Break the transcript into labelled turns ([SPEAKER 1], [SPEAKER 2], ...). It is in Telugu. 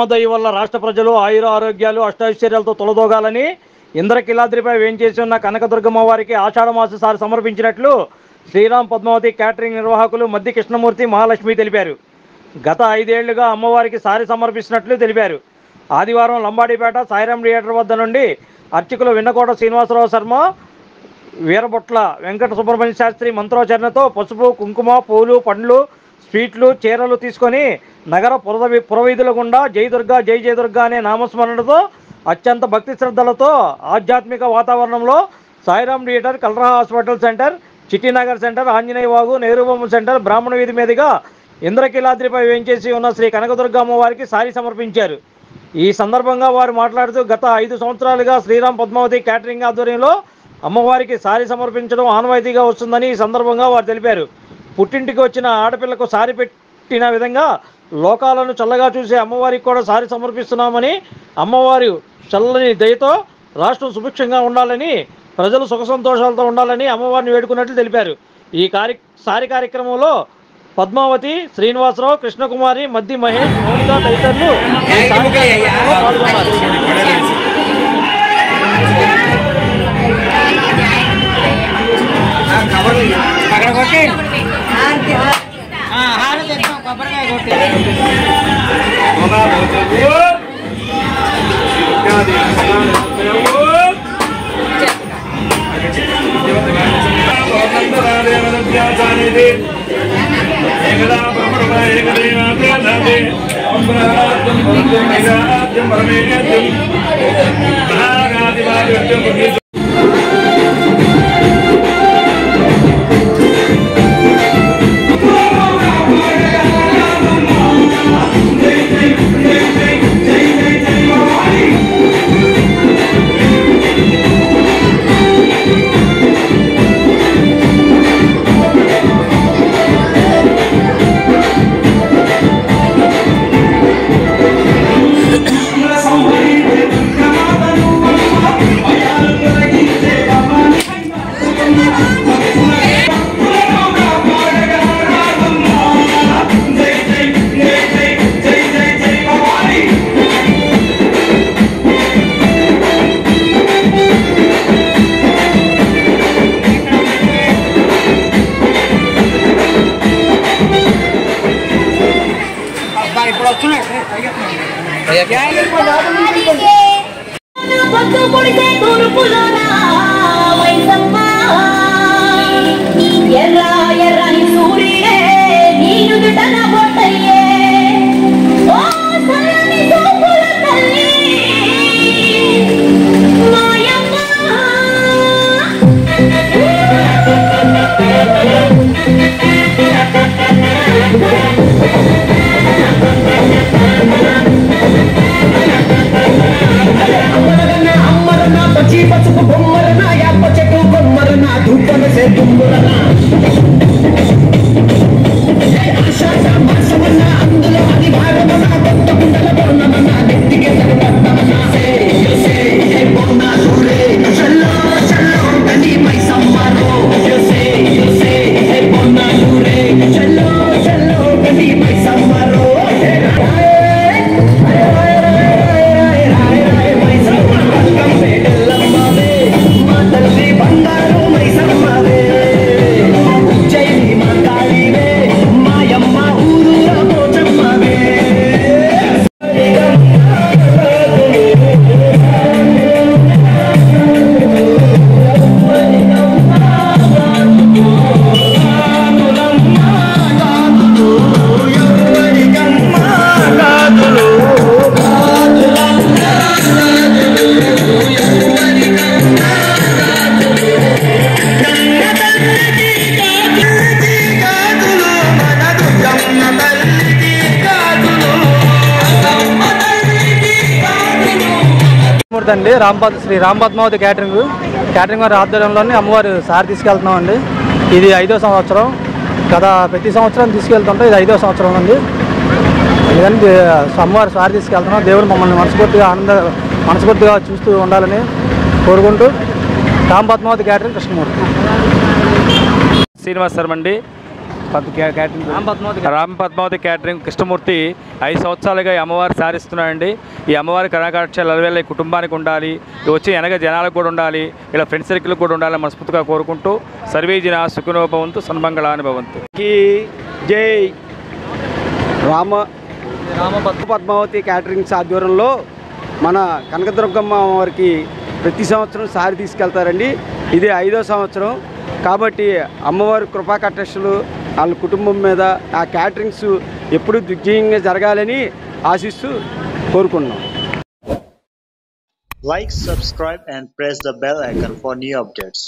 [SPEAKER 1] దయ వల్ల రాష్ట్ర ప్రజలు ఆయుర ఆరోగ్యాలు అష్టైశ్వర్యాలతో తొలదోగాలని ఇంద్రకిలాద్రిపై వేంచేసి ఉన్న కనకదుర్గమ్మ వారికి ఆషాఢమాస సారి సమర్పించినట్లు శ్రీరామ్ పద్మావతి క్యాటరింగ్ నిర్వాహకులు మద్ది కృష్ణమూర్తి మహాలక్ష్మి తెలిపారు. గత 5 ఏళ్లుగా అమ్మవారికి సారి సమర్పిస్తున్నట్లు తెలిపారు. ఆదివారం లంబాడిపేట సాయిరాం థియేటర్ వద్ద నుండి అర్చకులు విన్నకోట శ్రీనివాసరావు శర్మ, వీరబొట్ల వెంకట సుబ్రహ్మణ్య శాస్త్రి మంత్రోచ్చరణతో పసుపు, కుంకుమ, పూలు, పండ్లు, స్వీట్లు, చీరలు తీసుకొని నగర పురవీధుల గుండా జై దుర్గా జై జయ దుర్గా అనే నామస్మరణతో అత్యంత భక్తి శ్రద్ధలతో ఆధ్యాత్మిక వాతావరణంలో Sairam theatre, cholera hospital centre, Chittinagar centre, Anjaneya వాగు, నెహ్రూ బొమ్మ సెంటర్, బ్రాహ్మణ వీధి మీదుగా ఇంద్రకీలాద్రిపై వేంచేసి ఉన్న శ్రీ కనకదుర్గమ్మ వారికి సారి సమర్పించారు. ఈ సందర్భంగా వారు మాట్లాడుతూ గత 5 సంవత్సరాలుగా శ్రీరామ్ పద్మావతి క్యాటరింగ్ ఆధ్వర్యంలో అమ్మవారికి సారి సమర్పించడం ఆనవాయితీగా వస్తుందని ఈ సందర్భంగా వారు తెలిపారు. పుట్టింటికి వచ్చిన ఆడపిల్లకు సారి పెట్టిన విధంగా లోకాలను చల్లగా చూసే అమ్మవారికి కూడా సారి సమర్పిస్తున్నామని, అమ్మవారి చల్లని దయతో రాష్ట్రం సుభిక్షంగా ఉండాలని, ప్రజలు సుఖ సంతోషాలతో ఉండాలని అమ్మవారిని వేడుకున్నట్లు తెలిపారు. ఈ సారి కార్యక్రమంలో పద్మావతి, శ్రీనివాసరావు, కృష్ణకుమారి, మద్ది మహేష్, మౌనిక తదితరులు పాల్గొన్నారు. అండి శ్రీ రామ్ పద్మావతి క్యాటరింగ్ వారి ఆధ్వర్యంలోనే అమ్మవారి సారి తీసుకెళ్తున్నాం అండి. ఇది 5వ సంవత్సరం. గత ప్రతి సంవత్సరం తీసుకెళ్తుంటే ఇది 5వ సంవత్సరం అండి. ఎందుకంటే అమ్మవారి సారి తీసుకెళ్తున్నాం. దేవుడు మమ్మల్ని మనస్ఫూర్తిగా చూస్తూ ఉండాలని కోరుకుంటూ రామ్ పద్మావతి క్యాటరింగ్ కృష్ణమూర్తి.
[SPEAKER 2] శ్రీనివాస్ శర్మ అండి. క్యాటరింగ్ రామ్ పద్మావతి క్యాటరింగ్ కృష్ణమూర్తి 5 సంవత్సరాలుగా ఈ అమ్మవారు సారిస్తున్నాడండి. ఈ అమ్మవారి కళాకాక్షలు అలవేళ ఈ కుటుంబానికి ఉండాలి, వచ్చి వెనక జనాలకు కూడా ఉండాలి, ఇలా ఫ్రెండ్ సర్కిల్ కూడా ఉండాలని మనస్ఫూర్తిగా కోరుకుంటూ సర్వే జన సుఖినో భవంతు సన్మంగళాని భవంతు.
[SPEAKER 3] జై రామ పద్మావతి క్యాటరింగ్స్ ఆధ్వర్యంలో మన కనకదుర్గమ్మ వారికి ప్రతి సంవత్సరం సారి తీసుకెళ్తారండి. ఇది 5వ సంవత్సరం కాబట్టి అమ్మవారి కృపా కటాక్షలు వాళ్ళ కుటుంబం మీద ఆ క్యాటరింగ్స్ ఎప్పుడూ దిగ్విజయంగా జరగాలని ఆశిస్తూ కోరుకున్నాం.
[SPEAKER 4] Like, subscribe and press the bell icon for new updates.